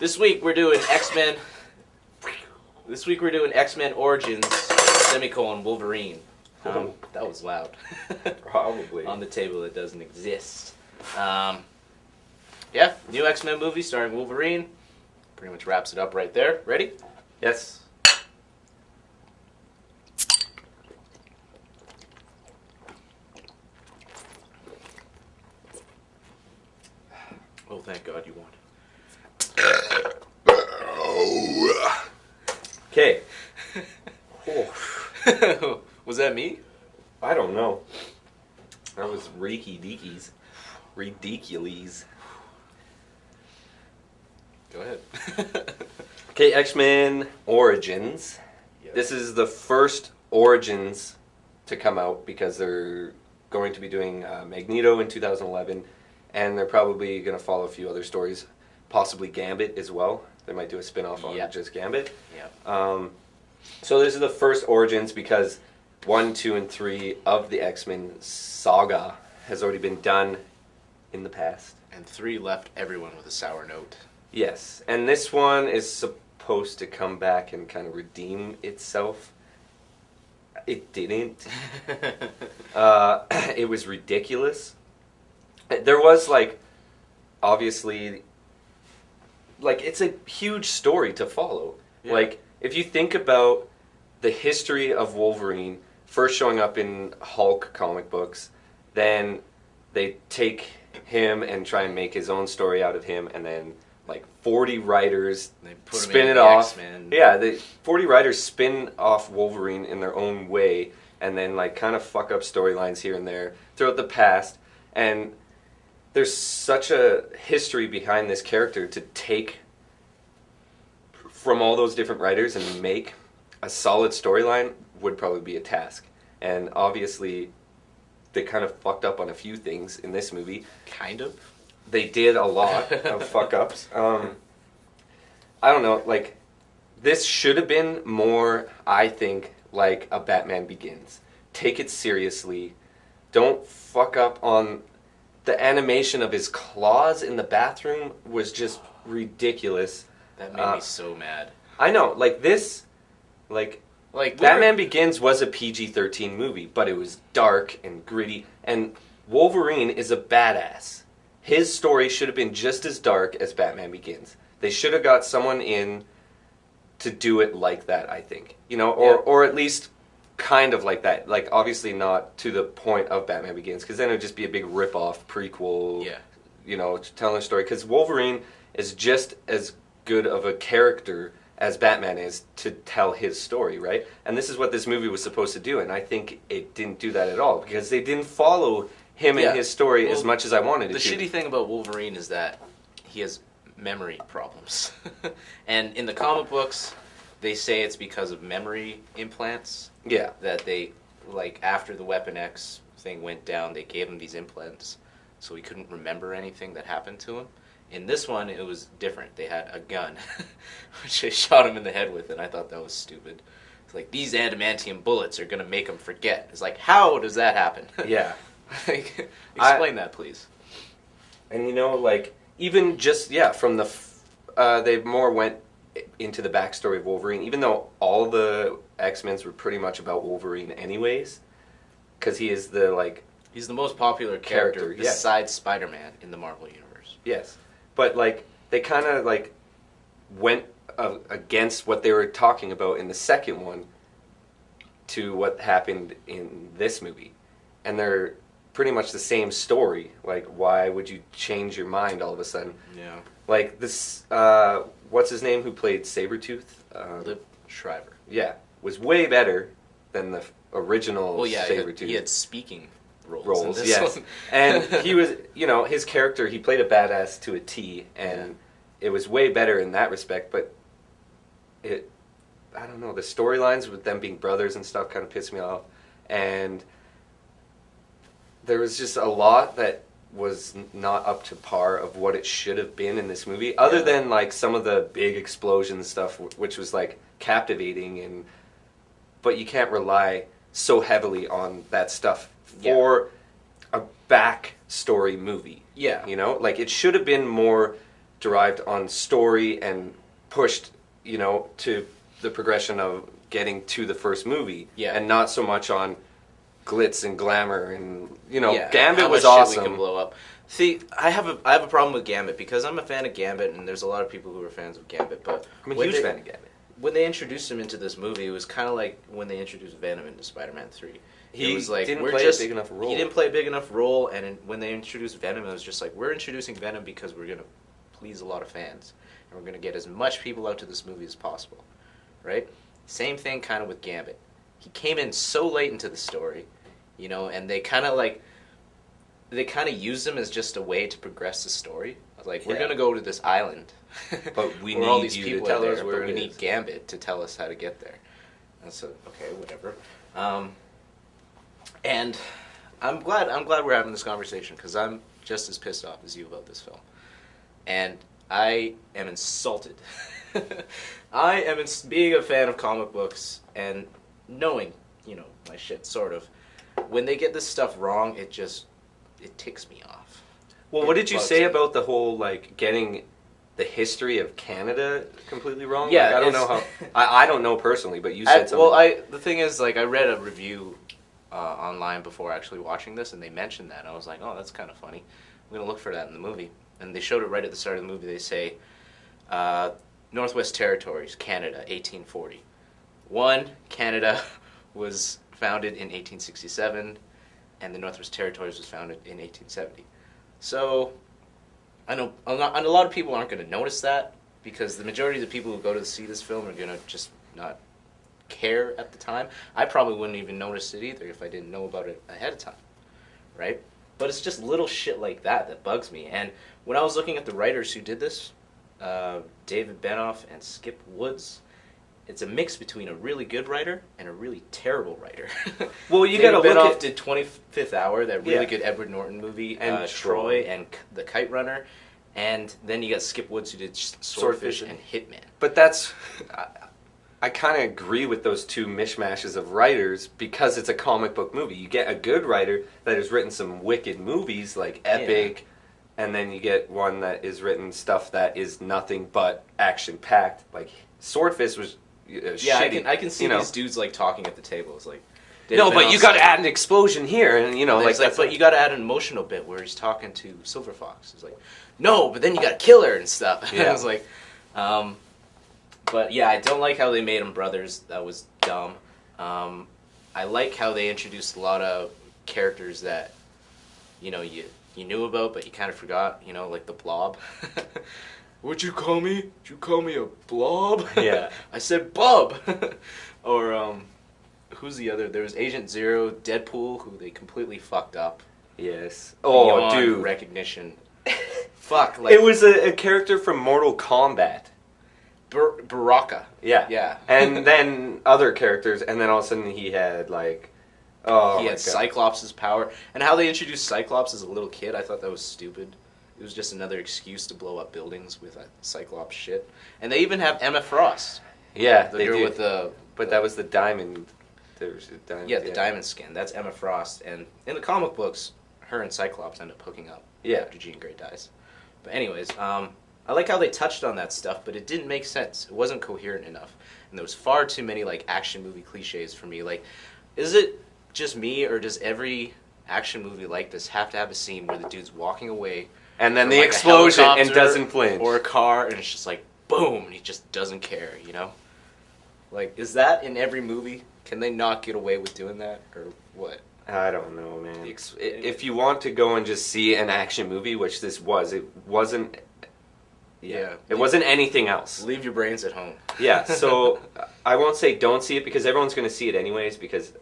This week we're doing X-Men. This week we're doing X-Men Origins, Wolverine. That was loud. Probably. On the table that doesn't exist. Yeah, new X-Men movie starring Wolverine. Pretty much wraps it up right there. Ready? Yes. Oh, thank God you won. Okay. Was that me? I don't know. That was Reeky Deekies. Ridiculous. Go ahead. Okay, X-Men Origins. Yes. This is the first Origins to come out because they're going to be doing Magneto in 2011, and they're probably going to follow a few other stories, possibly Gambit as well. They might do a spin-off on just Gambit. Yeah. So this is the first Origins because 1, 2, and 3 of the X-Men saga has already been done in the past. And 3 left everyone with a sour note. Yes, and this one is supposed to come back and kind of redeem itself. It didn't. It was ridiculous. There was, obviously, it's a huge story to follow. Yeah. If you think about the history of Wolverine, first showing up in Hulk comic books, then they take him and try and make his own story out of him, and then 40 writers spin it off. X-Men. Yeah, the 40 writers spin off Wolverine in their own way, and then kind of fuck up storylines here and there throughout the past. And there's such a history behind this character to take from all those different writers and make a solid storyline would probably be a task. And obviously, they kind of fucked up on a few things in this movie. Kind of? They did a lot of fuck-ups. I don't know, this should have been more, I think, like a Batman Begins. Take it seriously. Don't fuck up on... The animation of his claws in the bathroom was just ridiculous. That made me so mad. I know, Batman Begins was a PG-13 movie, but it was dark and gritty, and Wolverine is a badass. His story should have been just as dark as Batman Begins. They should have got someone in to do it like that, I think. Or at least kind of like that. Obviously not to the point of Batman Begins, because then it would just be a big rip-off prequel, telling a story. Because Wolverine is just as good of a character as Batman is to tell his story, right? And this is what this movie was supposed to do, and I think it didn't do that at all, because they didn't follow him and his story as much as I wanted it to. The shitty thing about Wolverine is that he has memory problems. And in the comic books, they say it's because of memory implants. Yeah. That they, after the Weapon X thing went down, they gave him these implants so he couldn't remember anything that happened to him. In this one, it was different. They had a gun, which they shot him in the head with, and I thought that was stupid. It's these adamantium bullets are going to make him forget. It's how does that happen? Yeah. Explain that, please. And, even just, from the... they more went into the backstory of Wolverine, even though all the X-Men's were pretty much about Wolverine anyways, because he is the, He's the most popular character besides Spider-Man in the Marvel Universe. Yes. But, they kind of, went against what they were talking about in the second one to what happened in this movie. And they're pretty much the same story. Why would you change your mind all of a sudden? Yeah. This, what's his name who played Sabretooth? Liv Schreiber. Yeah. Was way better than the original Sabretooth. He had speaking roles in this yes. one. And he was, his character, he played a badass to a T, and it was way better in that respect, but I don't know, the storylines with them being brothers and stuff kind of pissed me off, and there was just a lot that was not up to par of what it should have been in this movie, other than some of the big explosion stuff, which was captivating, but you can't rely so heavily on that stuff for a backstory movie. Yeah. It should have been more derived on story and pushed, to the progression of getting to the first movie. Yeah. And not so much on glitz and glamour and, Yeah, Gambit how was much shit awesome. we can blow up. See, I have a problem with Gambit because I'm a fan of Gambit, and there's a lot of people who are fans of Gambit. But I'm a huge fan of Gambit. When they introduced him into this movie, it was kind of like when they introduced Venom into Spider-Man 3. He it was like, didn't play a big enough role. He didn't play a big enough role, and when they introduced Venom, it was just like, we're introducing Venom because we're going to please a lot of fans, and we're going to get as much people out to this movie as possible, right? Same thing kind of with Gambit. He came in so late into the story, and they kind of used him as just a way to progress the story. Like, we're going to go to this island, but we where need all these you people to tell are us there, where but we it need is. Gambit to tell us how to get there. And so, okay, whatever. And I'm glad we're having this conversation because I'm just as pissed off as you about this film, and I am insulted. I am being a fan of comic books and knowing, my shit sort of. When they get this stuff wrong, it ticks me off. Well, what did you say about the whole, getting the history of Canada completely wrong? Yeah, I don't know how... I don't know personally, but you said something. Well, the thing is, I read a review online before actually watching this, and they mentioned that. I was like, oh, that's kind of funny. I'm going to look for that in the movie. And they showed it right at the start of the movie. They say, Northwest Territories, Canada, 1840. Canada was founded in 1867, and the Northwest Territories was founded in 1870. So, I know a lot of people aren't going to notice that, because the majority of the people who go to see this film are going to just not care at the time. I probably wouldn't even notice it either if I didn't know about it ahead of time, right? But it's just little shit like that bugs me. And when I was looking at the writers who did this, David Benoff and Skip Woods, it's a mix between a really good writer and a really terrible writer. Well, you got to look Benoff at... did 25th Hour, that really good Edward Norton movie, and Troy and The Kite Runner, and then you got Skip Woods who did Swordfish and Hitman. But that's... I kind of agree with those two mishmashes of writers because it's a comic book movie. You get a good writer that has written some wicked movies like Epic, and then you get one that is written stuff that is nothing but action-packed. Like Swordfish was shitty. I can see these dudes talking at the table. It's like, no, but you got to add an explosion here, and but you got to add an emotional bit where he's talking to Silver Fox. It's like, no, but then you got to kill her and stuff. Yeah. I was like, but yeah, I don't like how they made them brothers. That was dumb. I like how they introduced a lot of characters that, you knew about, but you kind of forgot. Like the Blob. What'd you call me? Did you call me a blob? Yeah. I said bub. Or, who's the other? There was Agent Zero, Deadpool, who they completely fucked up. Yes. Oh, Beyond dude. recognition. Fuck. It was a character from Mortal Kombat. Baraka. Yeah. Yeah. And then other characters, and then all of a sudden he had, he had Cyclops' power. And how they introduced Cyclops as a little kid, I thought that was stupid. It was just another excuse to blow up buildings with Cyclops shit. And they even have Emma Frost. Yeah, the girl with the... But that was the diamond... There was a diamond, the diamond skin. That's Emma Frost. And in the comic books, her and Cyclops end up hooking up after Jean Grey dies. But anyways, I like how they touched on that stuff, but it didn't make sense. It wasn't coherent enough. And there was far too many, action movie cliches for me. Is it just me, or does every action movie like this have to have a scene where the dude's walking away... And then the explosion and doesn't flinch. Or a car, and it's just boom, and he just doesn't care, Is that in every movie? Can they not get away with doing that, or what? I don't know, man. If you want to go and just see an action movie, which this was, it wasn't... Yeah. It wasn't anything else. Leave your brains at home. Yeah, so I won't say don't see it, because everyone's going to see it anyways, because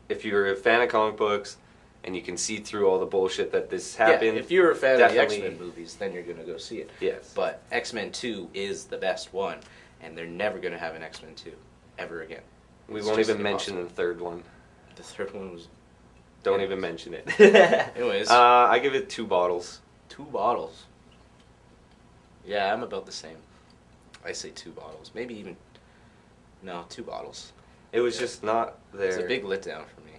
if you're a fan of comic books... and you can see through all the bullshit that this happened. Yeah, if you're a fan of the X-Men movies, then you're going to go see it. Yes. But X-Men 2 is the best one, and they're never going to have an X-Men 2 ever again. We won't even mention the third one. The third one was... Don't even mention it. Anyways. I give it 2 bottles. 2 bottles. Yeah, I'm about the same. I say 2 bottles. Maybe even... No, 2 bottles. It was just not there. It's a big letdown for me.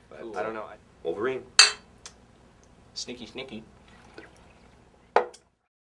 But I don't know. Wolverine. Sneaky, sneaky.